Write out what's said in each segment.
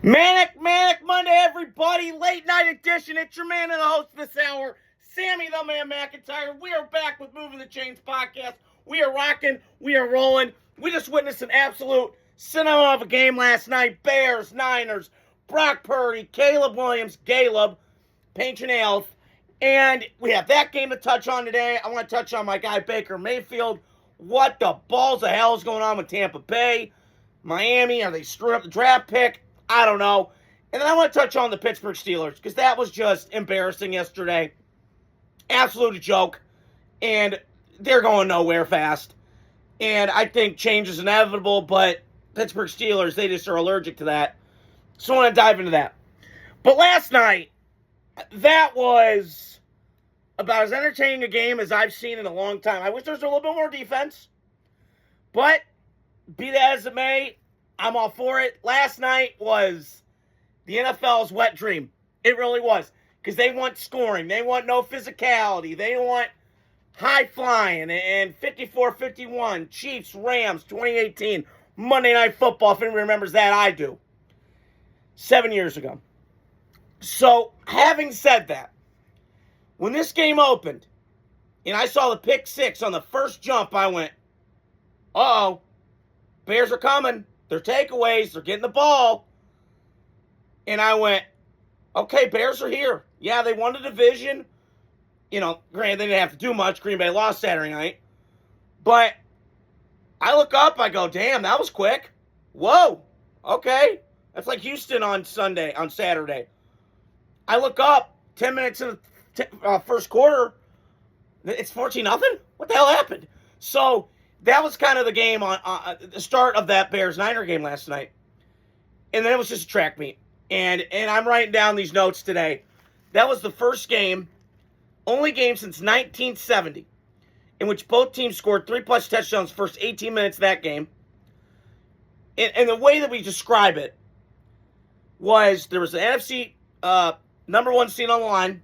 Manic Monday, everybody. Late night edition. It's your man and the host this hour, Sammy the Man McIntyre. We are back with Moving the Chains podcast. We are rocking. We are rolling. We just witnessed an absolute cinema of a game last night. Bears, Niners, Brock Purdy, Caleb Williams, paint your nails. And we have that game to touch on today. I want to touch on my guy Baker Mayfield. What the balls of hell is going on with Tampa Bay? Miami, are they screwing up the draft pick? I don't know. And then I want to touch on the Pittsburgh Steelers, because that was just embarrassing yesterday. Absolute joke. And they're going nowhere fast. And I think change is inevitable, but Pittsburgh Steelers, they just are allergic to that. So I want to dive into that. But last night, that was about as entertaining a game as I've seen in a long time. I wish there was a little bit more defense. But, be that as it may, I'm all for it. Last night was the NFL's wet dream. It really was. Because they want scoring. They want no physicality. They want high flying. And 54-51, Chiefs, Rams, 2018, Monday Night Football. If anyone remembers that, I do. 7 years ago. So, having said that, when this game opened, and I saw the pick six on the first jump, I went, uh-oh, Bears are coming. They're takeaways. They're getting the ball. And I went, okay, Bears are here. Yeah, they won the division. You know, granted, they didn't have to do much. Green Bay lost Saturday night. But I look up, I go, damn, that was quick. Whoa, okay. That's like Houston on Saturday. I look up, 10 minutes in the first quarter, it's 14-0? What the hell happened? So that was kind of the game on the start of that Bears-Niner game last night. And then it was just a track meet. And I'm writing down these notes today. That was the first game, only game since 1970, in which both teams scored 3+ touchdowns first 18 minutes of that game. And the way that we describe it was there was an NFC number one seed on the line,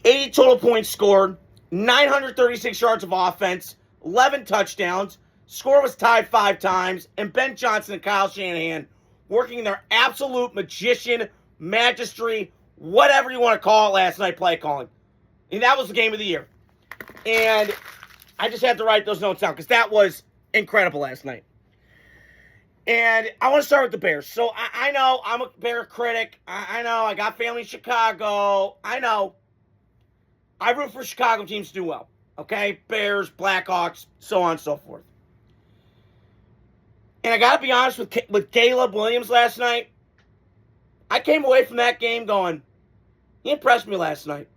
80 total points scored, 936 yards of offense, 11 touchdowns, score was tied 5 times, and Ben Johnson and Kyle Shanahan working their absolute magician, magistry, whatever you want to call it last night, play calling. And that was the game of the year. And I just had to write those notes down because that was incredible last night. And I want to start with the Bears. So I know I'm a Bear critic. I know I got family in Chicago. I know. I root for Chicago teams to do well. Okay? Bears, Blackhawks, so on and so forth. And I got to be honest with Caleb Williams last night. I came away from that game going, he impressed me last night.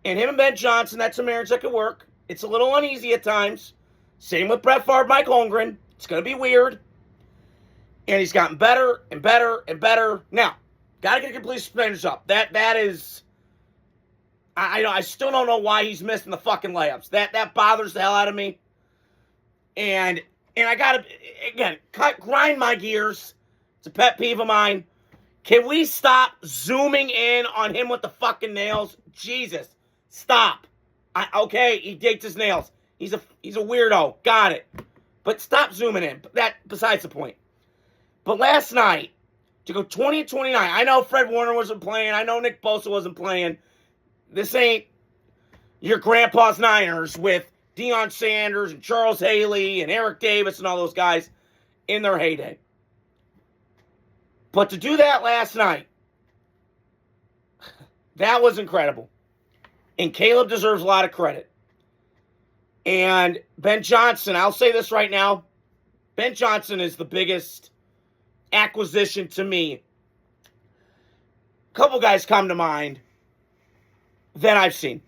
And him and Ben Johnson, that's a marriage that could work. It's a little uneasy at times. Same with Brett Favre, Mike Holmgren. It's going to be weird. And he's gotten better and better and better. Now, got to get complete suspenders up. That is, I still don't know why he's missing the fucking layups. That bothers the hell out of me. And I got to, again, grind my gears. It's a pet peeve of mine. Can we stop zooming in on him with the fucking nails? Jesus, stop. Okay, he digs his nails. He's a weirdo. Got it. But stop zooming in. That besides the point. But last night, to go 20-29, I know Fred Warner wasn't playing. I know Nick Bosa wasn't playing. This ain't your grandpa's Niners with Deion Sanders and Charles Haley and Eric Davis and all those guys in their heyday. But to do that last night, that was incredible. And Caleb deserves a lot of credit. And Ben Johnson, I'll say this right now, Ben Johnson is the biggest acquisition to me. A couple guys come to mind that I've seen.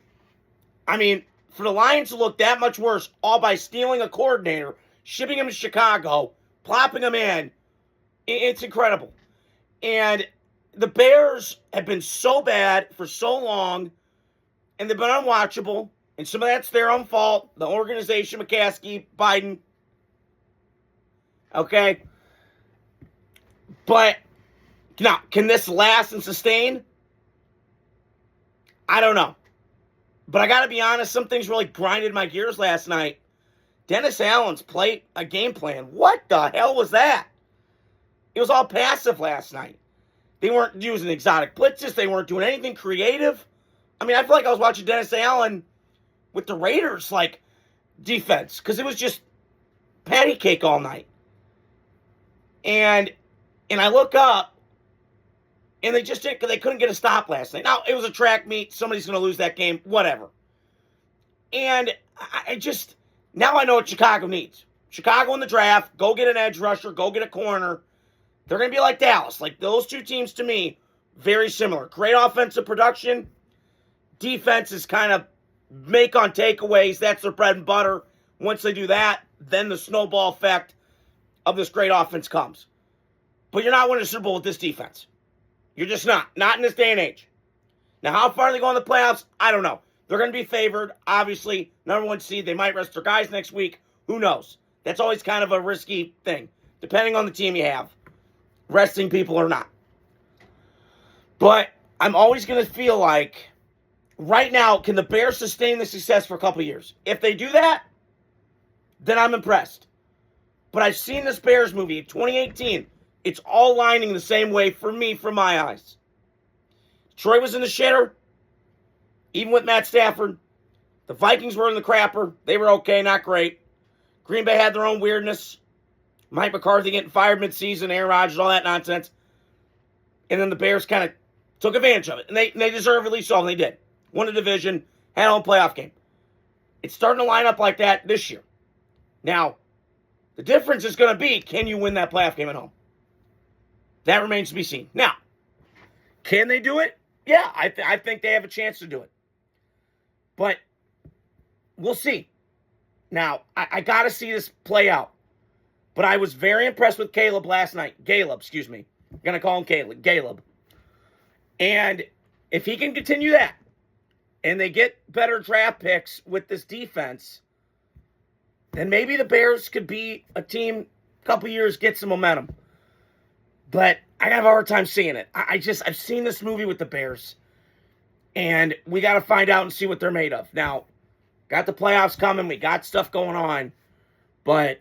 I mean, for the Lions to look that much worse, all by stealing a coordinator, shipping him to Chicago, plopping him in, it's incredible. And the Bears have been so bad for so long, and they've been unwatchable, and some of that's their own fault. The organization, McCaskey, Biden. Okay? But, now, can this last and sustain? I don't know. But I got to be honest, some things really grinded my gears last night. Dennis Allen's game plan. What the hell was that? it was all passive last night. They weren't using exotic blitzes. They weren't doing anything creative. I mean, I feel like I was watching Dennis Allen with the Raiders, like, defense, because it was just patty cake all night. And I look up, and they just didn't, because they couldn't get a stop last night. Now, it was a track meet. Somebody's going to lose that game. Whatever. And I just, now I know what Chicago needs. Chicago in the draft, go get an edge rusher, go get a corner. They're going to be like Dallas. Like, those two teams, to me, very similar. Great offensive production. Defense is kind of make on takeaways. That's their bread and butter. Once they do that, then the snowball effect of this great offense comes. But you're not winning a Super Bowl with this defense. You're just not. Not in this day and age. Now, how far they go in the playoffs, I don't know. They're going to be favored. Obviously, number one seed. They might rest their guys next week. Who knows? That's always kind of a risky thing, depending on the team you have. Resting people or not. But I'm always going to feel like, right now, can the Bears sustain the success for a couple years? If they do that, then I'm impressed. But I've seen this Bears movie, 2018. It's all lining the same way for me, from my eyes. Troy was in the shitter, even with Matt Stafford. The Vikings were in the crapper. They were okay, not great. Green Bay had their own weirdness. Mike McCarthy getting fired midseason, Aaron Rodgers, all that nonsense. And then the Bears kind of took advantage of it. And they deserve at least all they did. Won a division, had a home playoff game. It's starting to line up like that this year. Now, the difference is going to be, can you win that playoff game at home? That remains to be seen. Now, can they do it? Yeah, I think they have a chance to do it. But we'll see. Now, I got to see this play out. But I was very impressed with Caleb last night. Caleb, excuse me. I'm going to call him Caleb. And if he can continue that, and they get better draft picks with this defense, then maybe the Bears could be a team, a couple years, get some momentum. But I have a hard time seeing it. I've seen this movie with the Bears, and we got to find out and see what they're made of. Now, got the playoffs coming. We got stuff going on. But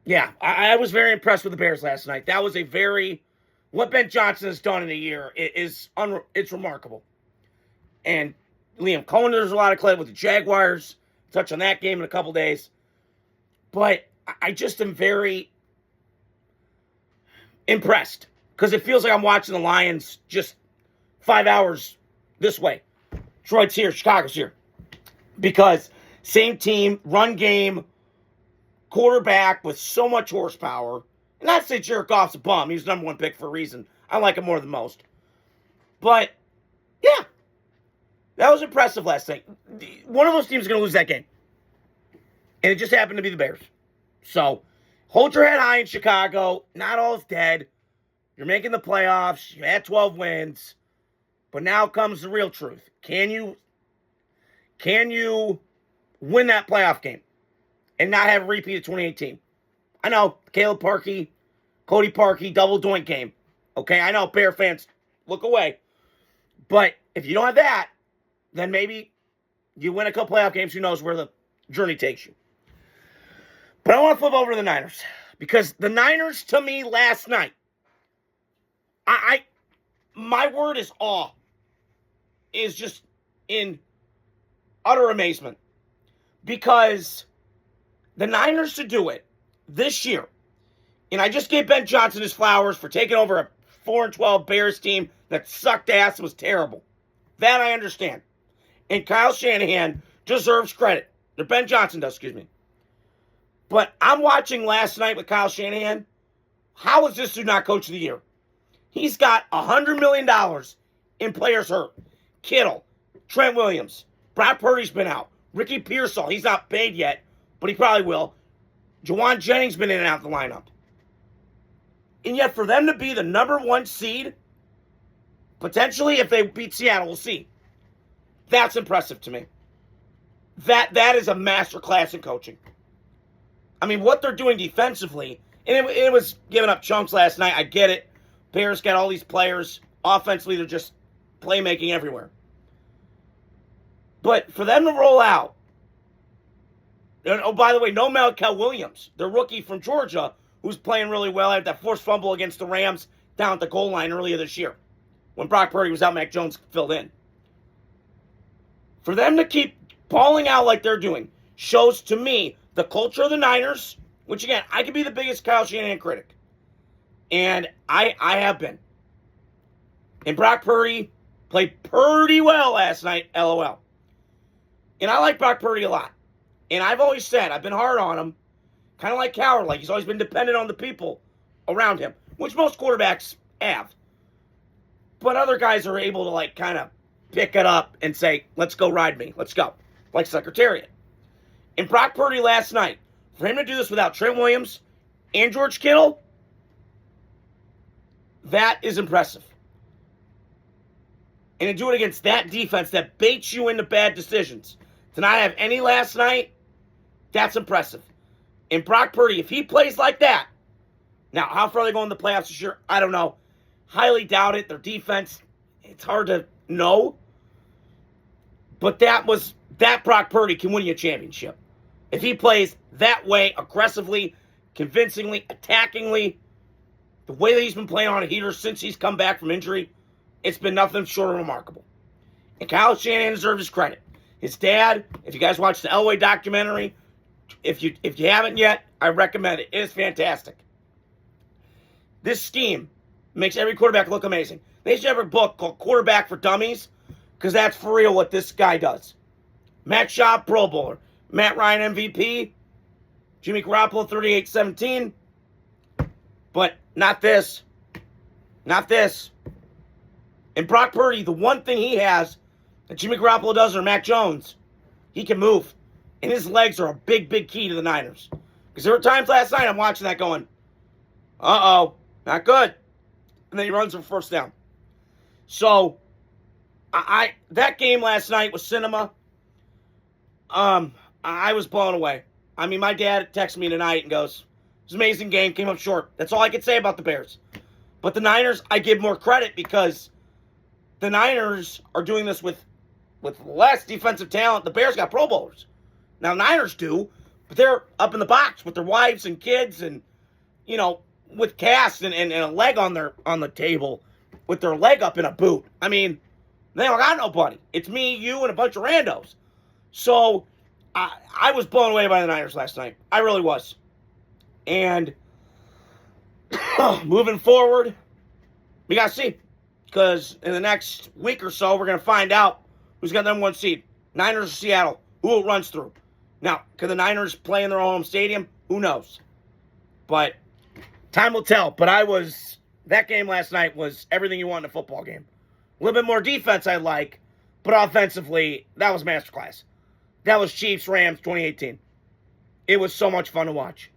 yeah, I was very impressed with the Bears last night. That was what Ben Johnson has done in a year it's remarkable. And Liam Cohen, there's a lot of credit with the Jaguars. Touch on that game in a couple days. But I just am very impressed, because it feels like I'm watching the Lions just 5 hours this way. Detroit's here, Chicago's here. Because same team, run game, quarterback with so much horsepower. And not to say Jared Goff's a bum. He was number one pick for a reason. I like him more than most. But, yeah. That was impressive last night. One of those teams is going to lose that game. And it just happened to be the Bears. So, hold your head high in Chicago. Not all is dead. You're making the playoffs. You had 12 wins. But now comes the real truth. Can you win that playoff game and not have a repeat of 2018? I know, Caleb Parkey, Cody Parkey, double doink game. Okay, I know, Bear fans, look away. But if you don't have that, then maybe you win a couple playoff games. Who knows where the journey takes you. But I want to flip over to the Niners. Because the Niners, to me, last night, my word is awe. Is just in utter amazement. Because the Niners to do it this year, and I just gave Ben Johnson his flowers for taking over a 4-12 Bears team that sucked ass and was terrible. That I understand. And Kyle Shanahan deserves credit. Or Ben Johnson does, excuse me. But I'm watching last night with Kyle Shanahan. How is this dude not coach of the year? He's got $100 million in players hurt. Kittle, Trent Williams, Brad Purdy's been out. Ricky Pearsall, he's not paid yet, but he probably will. Jawan Jennings been in and out of the lineup. And yet for them to be the number one seed, potentially if they beat Seattle, we'll see. That's impressive to me. That is a masterclass in coaching. I mean, what they're doing defensively, and it was giving up chunks last night. I get it. Bears got all these players. Offensively, they're just playmaking everywhere. But for them to roll out, and oh, by the way, no Malachi Williams, the rookie from Georgia, who's playing really well. Had that forced fumble against the Rams down at the goal line earlier this year when Brock Purdy was out, Mac Jones filled in. For them to keep balling out like they're doing shows to me the culture of the Niners, which, again, I could be the biggest Kyle Shanahan critic. And I have been. And Brock Purdy played pretty well last night, LOL. And I like Brock Purdy a lot. And I've always said, I've been hard on him, kind of like Coward, like he's always been dependent on the people around him, which most quarterbacks have. But other guys are able to, like, kind of pick it up and say, let's go ride me. Let's go. Like Secretariat. And Brock Purdy last night, for him to do this without Trent Williams and George Kittle, that is impressive. And to do it against that defense that baits you into bad decisions, to not have any last night, that's impressive. And Brock Purdy, if he plays like that, now, how far are they going in the playoffs this year? I don't know. Highly doubt it. Their defense, it's hard to know. But that Brock Purdy can win you a championship. If he plays that way, aggressively, convincingly, attackingly, the way that he's been playing on a heater since he's come back from injury, it's been nothing short of remarkable. And Kyle Shanahan deserves his credit. His dad, if you guys watch the Elway documentary, if you haven't yet, I recommend it. It is fantastic. This scheme makes every quarterback look amazing. They should have a book called Quarterback for Dummies, because that's for real what this guy does. Matt Schaub, Pro Bowler. Matt Ryan, MVP. Jimmy Garoppolo, 38-17. But not this. Not this. And Brock Purdy, the one thing he has that Jimmy Garoppolo doesn't, or Mac Jones, he can move. And his legs are a big, big key to the Niners. Because there were times last night I'm watching that going, uh-oh, not good. And then he runs for first down. So, that game last night was cinema. I was blown away. I mean, my dad texted me tonight and goes, it was an amazing game, came up short. That's all I could say about the Bears. But the Niners, I give more credit because the Niners are doing this with less defensive talent. The Bears got Pro Bowlers. Now, Niners do, but they're up in the box with their wives and kids and, you know, with cast and a leg on the table with their leg up in a boot. I mean, they don't got nobody. It's me, you, and a bunch of randos. So, I was blown away by the Niners last night. I really was. And moving forward, we got to see. Because in the next week or so, we're going to find out who's got the number one seed. Niners or Seattle. Who it runs through. Now, can the Niners play in their own home stadium? Who knows? But time will tell. But that game last night was everything you want in a football game. A little bit more defense I like, but offensively, that was masterclass. That was Chiefs-Rams 2018. It was so much fun to watch.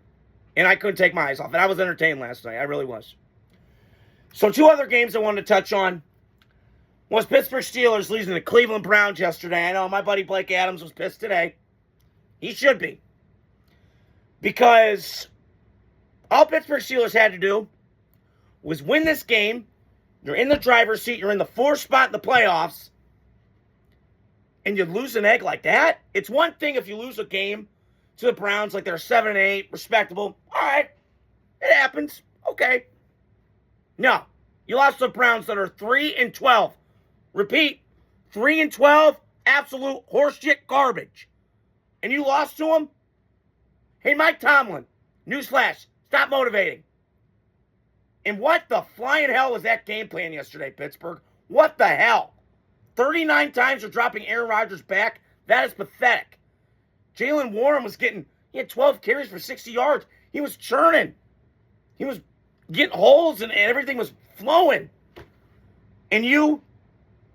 And I couldn't take my eyes off it. I was entertained last night. I really was. So 2 other games I wanted to touch on was Pittsburgh Steelers losing to Cleveland Browns yesterday. I know my buddy Blake Adams was pissed today. He should be. Because all Pittsburgh Steelers had to do was win this game. You're in the driver's seat. You're in the 4th spot in the playoffs. And you lose an egg like that? It's one thing if you lose a game to the Browns like they're 7-8, respectable. All right. It happens. Okay. No. You lost to the Browns that are 3-12. Repeat. 3-12. Absolute horseshit garbage. And you lost to them? Hey, Mike Tomlin. Newsflash. Stop motivating. And what the flying hell was that game plan yesterday, Pittsburgh? What the hell? 39 times for dropping Aaron Rodgers back. That is pathetic. Jalen Warren he had 12 carries for 60 yards. He was churning. He was getting holes and everything was flowing. And you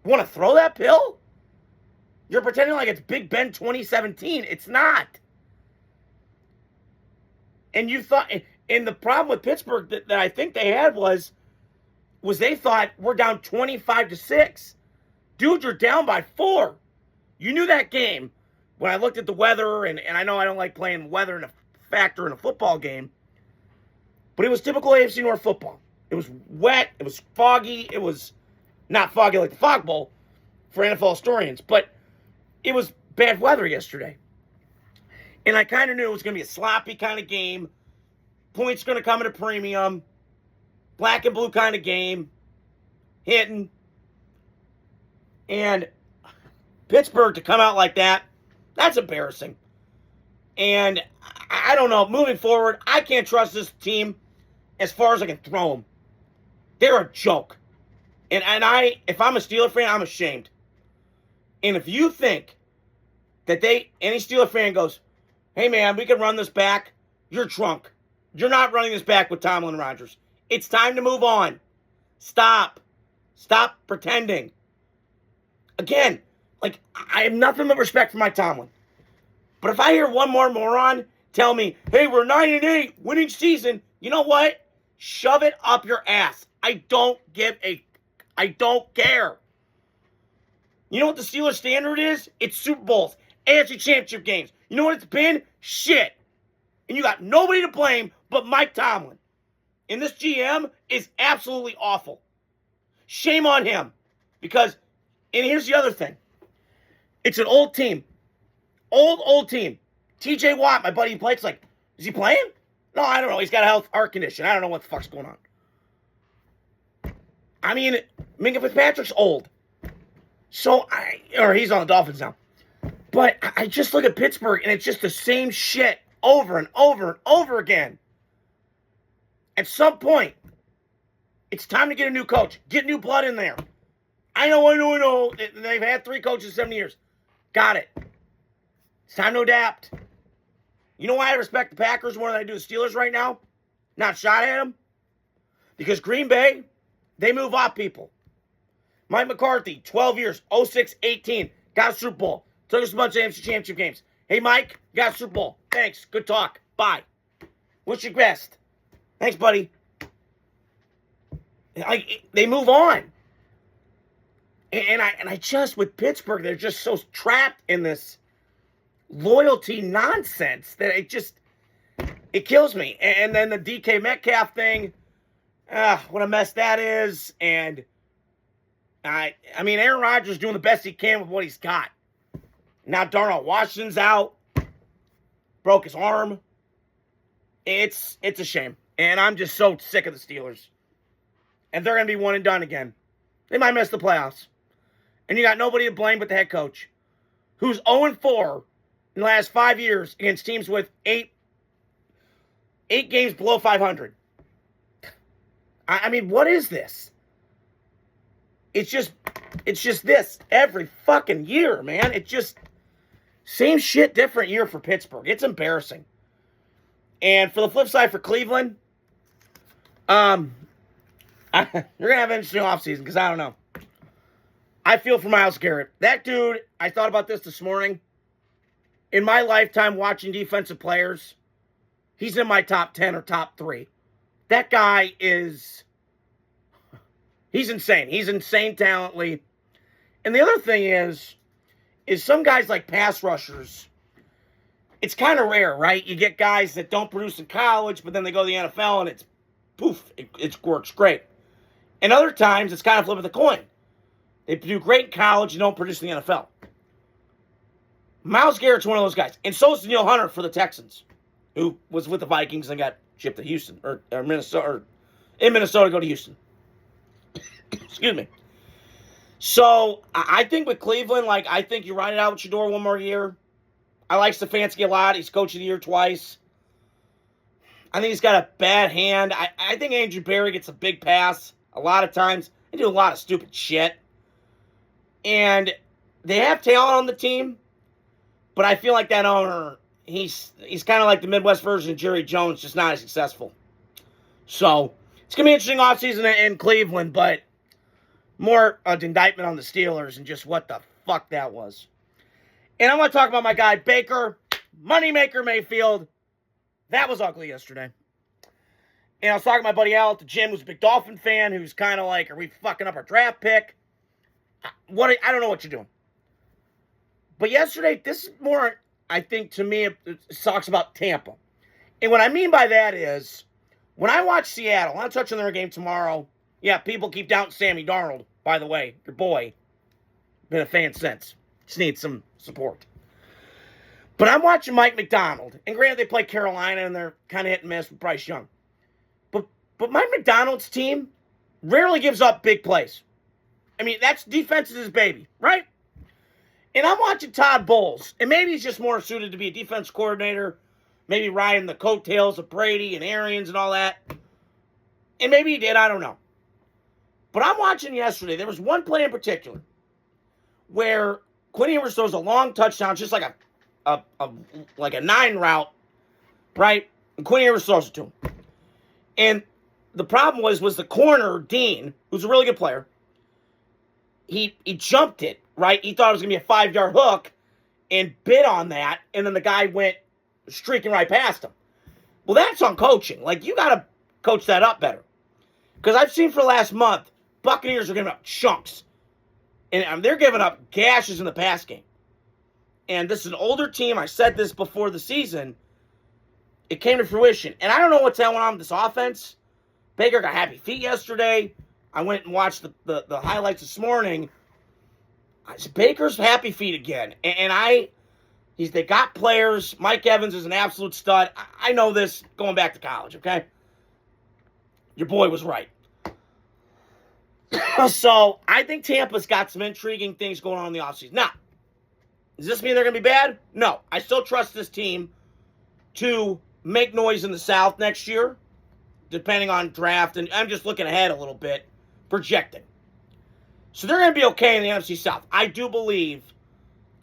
want to throw that pill? You're pretending like it's Big Ben 2017. It's not. And you thought, and the problem with Pittsburgh that I think they had was they thought we're down 25-6. Dude, you're down by 4. You knew that game when I looked at the weather, and I know I don't like playing weather in a factor in a football game, but it was typical AFC North football. It was wet. It was foggy. It was not foggy like the Fog Bowl for NFL historians, but it was bad weather yesterday. And I kind of knew it was going to be a sloppy kind of game. Points going to come at a premium. Black and blue kind of game. Hitting. And Pittsburgh to come out like that, that's embarrassing. And I don't know. Moving forward, I can't trust this team as far as I can throw them. They're a joke. And if I'm a Steeler fan, I'm ashamed. And if you think that any Steeler fan goes, hey man, we can run this back, you're drunk. You're not running this back with Tomlin and Rodgers. It's time to move on. Stop. Stop pretending. Again, like, I have nothing but respect for Mike Tomlin. But if I hear one more moron tell me, hey, we're 9-8, winning season, you know what? Shove it up your ass. I don't care. You know what the Steelers standard is? It's Super Bowls, AFC Championship games. You know what it's been? Shit. And you got nobody to blame but Mike Tomlin. And this GM is absolutely awful. Shame on him. And here's the other thing. It's an old team. Old team. TJ Watt, my buddy who plays, like, is he playing? No, I don't know. He's got a heart condition. I don't know what the fuck's going on. I mean, Minka Fitzpatrick's old. Or he's on the Dolphins now. But I just look at Pittsburgh, and it's just the same shit over and over and over again. At some point, it's time to get a new coach. Get new blood in there. I know. They've had 3 coaches in 7 years. Got it. It's time to adapt. You know why I respect the Packers more than I do the Steelers right now? Not shot at them. Because Green Bay, they move off people. Mike McCarthy, 12 years, 06-18, got a Super Bowl. Took us a bunch of AFC Championship games. Hey, Mike, got a Super Bowl. Thanks. Good talk. Bye. Wish you best. Thanks, buddy. Like, they move on. And I just, with Pittsburgh, they're just so trapped in this loyalty nonsense that it kills me. And then the DK Metcalf thing, what a mess that is. And I mean, Aaron Rodgers doing the best he can with what he's got. Now Darnell Washington's out, broke his arm. It's a shame. And I'm just so sick of the Steelers. And they're going to be one and done again. They might miss the playoffs. And you got nobody to blame but the head coach, who's 0-4 in the last 5 years against teams with eight games below 500. I mean, what is this? It's just this every fucking year, man. It's just same shit, different year for Pittsburgh. It's embarrassing. And for the flip side, for Cleveland, you're going to have an interesting offseason because I don't know. I feel for Myles Garrett. That dude, I thought about this morning. In my lifetime watching defensive players, he's in my top 10 or top 3. That guy he's insane. He's insane talently. And the other thing is some guys like pass rushers, it's kind of rare, right? You get guys that don't produce in college, but then they go to the NFL and it's poof, it works great. And other times it's kind of flip of the coin. They do great in college and don't produce in the NFL. Myles Garrett's one of those guys. And so is Danielle Hunter for the Texans, who was with the Vikings and got shipped to Houston, or Minnesota, or in Minnesota, go to Houston. Excuse me. So, I think with Cleveland, I think you ride it out with Shador one more year. I like Stefanski a lot. He's coach of the year twice. I think he's got a bad hand. I think Andrew Berry gets a big pass a lot of times. They do a lot of stupid shit. And they have talent on the team, but I feel like that owner, he's kind of like the Midwest version of Jerry Jones, just not as successful. So, it's going to be an interesting offseason in Cleveland, but more an indictment on the Steelers and just what the fuck that was. And I want to talk about my guy, Baker, Moneymaker Mayfield. That was ugly yesterday. And I was talking to my buddy Al at the gym, who's a big Dolphin fan, who's kind of like, are we fucking up our draft pick? I don't know what you're doing. But yesterday, this is more, I think, to me, it talks about Tampa. And what I mean by that is, when I watch Seattle, I'll touch on their game tomorrow. Yeah, people keep doubting Sammy Darnold, by the way. Your boy. Been a fan since. Just needs some support. But I'm watching Mike McDonald. And granted, they play Carolina, and they're kind of hit and miss with Bryce Young. But Mike McDonald's team rarely gives up big plays. I mean, that's defense is his baby, right? And I'm watching Todd Bowles. And maybe he's just more suited to be a defense coordinator. Maybe riding the coattails of Brady and Arians and all that. And maybe he did, I don't know. But I'm watching yesterday. There was one play in particular where Quinn Ewers throws a long touchdown, just like a 9 route, right? And Quinn Ewers throws it to him. And the problem was the corner, Dean, who's a really good player, he jumped it, right? He thought it was going to be a 5-yard hook and bid on that, and then the guy went streaking right past him. Well, that's on coaching. Like, you got to coach that up better. Because I've seen for the last month, Buccaneers are giving up chunks. And they're giving up gashes in the pass game. And this is an older team. I said this before the season. It came to fruition. And I don't know what's going on with this offense. Baker got happy feet yesterday. I went and watched the highlights this morning. Baker's happy feet again. And they got players. Mike Evans is an absolute stud. I know this going back to college, okay? Your boy was right. So, I think Tampa's got some intriguing things going on in the offseason. Now, does this mean they're going to be bad? No. I still trust this team to make noise in the South next year, depending on draft. And I'm just looking ahead a little bit, projecting. So, they're going to be okay in the NFC South. I do believe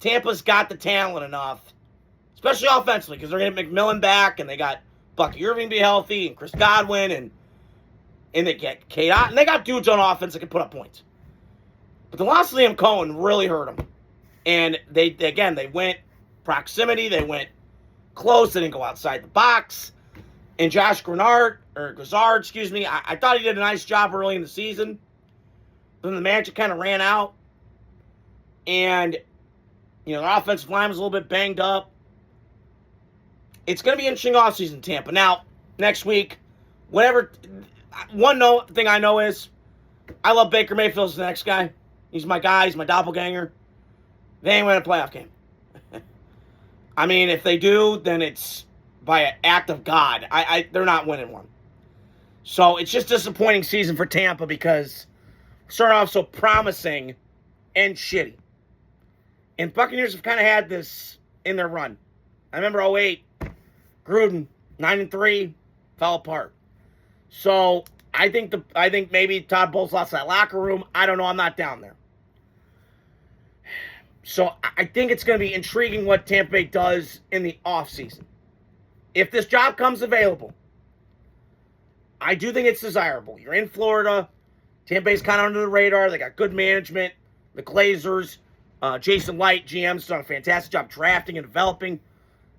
Tampa's got the talent enough, especially offensively, because they're going to get McMillan back, and they got Bucky Irving be healthy, and Chris Godwin, and they get Kate Ott, and they got dudes on offense that can put up points. But the loss of Liam Cohen really hurt them. And they went proximity, they went close, they didn't go outside the box. And Josh Grizzard, I thought he did a nice job early in the season. Then the manager kind of ran out. And, their offensive line was a little bit banged up. It's going to be an interesting offseason in Tampa. Now, next week, one thing I know is I love Baker Mayfield's the next guy. He's my guy. He's my doppelganger. They ain't winning a playoff game. I mean, if they do, then it's by an act of God. They're not winning one. So it's just a disappointing season for Tampa because starting off so promising and shitty. And Buccaneers have kind of had this in their run. I remember 2008, Gruden, 9-3, fell apart. So I think maybe Todd Bowles lost that locker room. I don't know. I'm not down there. So I think it's going to be intriguing what Tampa Bay does in the offseason. If this job comes available, I do think it's desirable. You're in Florida. Tampa Bay's kind of under the radar. They got good management. The Glazers, Jason Light, GM's done a fantastic job drafting and developing.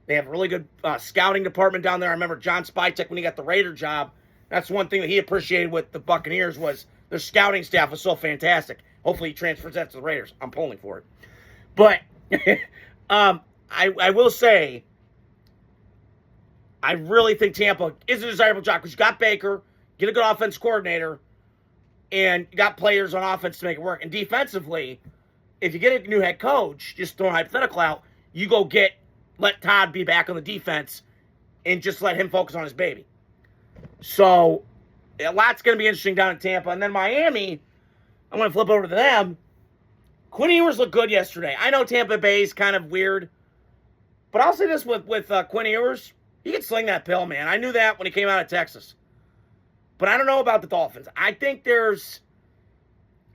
They have a really good scouting department down there. I remember John Spytek when he got the Raider job. That's one thing that he appreciated with the Buccaneers was their scouting staff was so fantastic. Hopefully he transfers that to the Raiders. I'm pulling for it. But I will say, I really think Tampa is a desirable job because you got Baker, get a good offense coordinator, and you got players on offense to make it work. And defensively, if you get a new head coach, just throwing a hypothetical out, you go let Todd be back on the defense and just let him focus on his baby. So, a lot's going to be interesting down in Tampa. And then Miami, I'm going to flip over to them. Quinn Ewers looked good yesterday. I know Tampa Bay's kind of weird. But I'll say this with Quinn Ewers. He can sling that pill, man. I knew that when he came out of Texas. But I don't know about the Dolphins. I think there's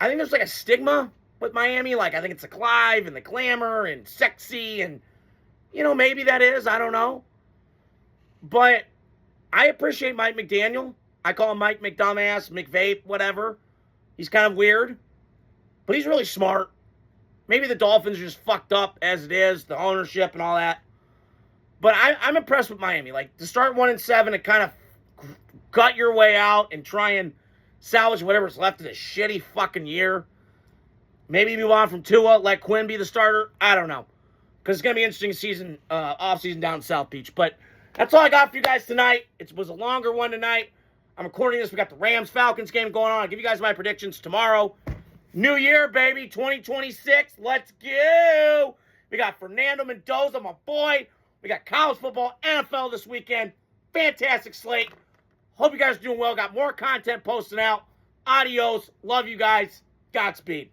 like a stigma with Miami. Like, I think it's the Clive and the glamour and sexy. And, maybe that is. I don't know. But I appreciate Mike McDaniel. I call him Mike McDumbass, McVape, whatever. He's kind of weird. But he's really smart. Maybe the Dolphins are just fucked up as it is, the ownership and all that. But I'm impressed with Miami. Like, to start 1-7 and kind of gut your way out and try and salvage whatever's left of this shitty fucking year. Maybe move on from Tua, let Quinn be the starter. I don't know. Because it's going to be an interesting off-season down in South Beach. But that's all I got for you guys tonight. It was a longer one tonight. I'm recording this. We got the Rams-Falcons game going on. I'll give you guys my predictions tomorrow. New year, baby. 2026. Let's go. We got Fernando Mendoza, my boy. We got college football, NFL this weekend. Fantastic slate. Hope you guys are doing well. Got more content posting out. Adios. Love you guys. Godspeed.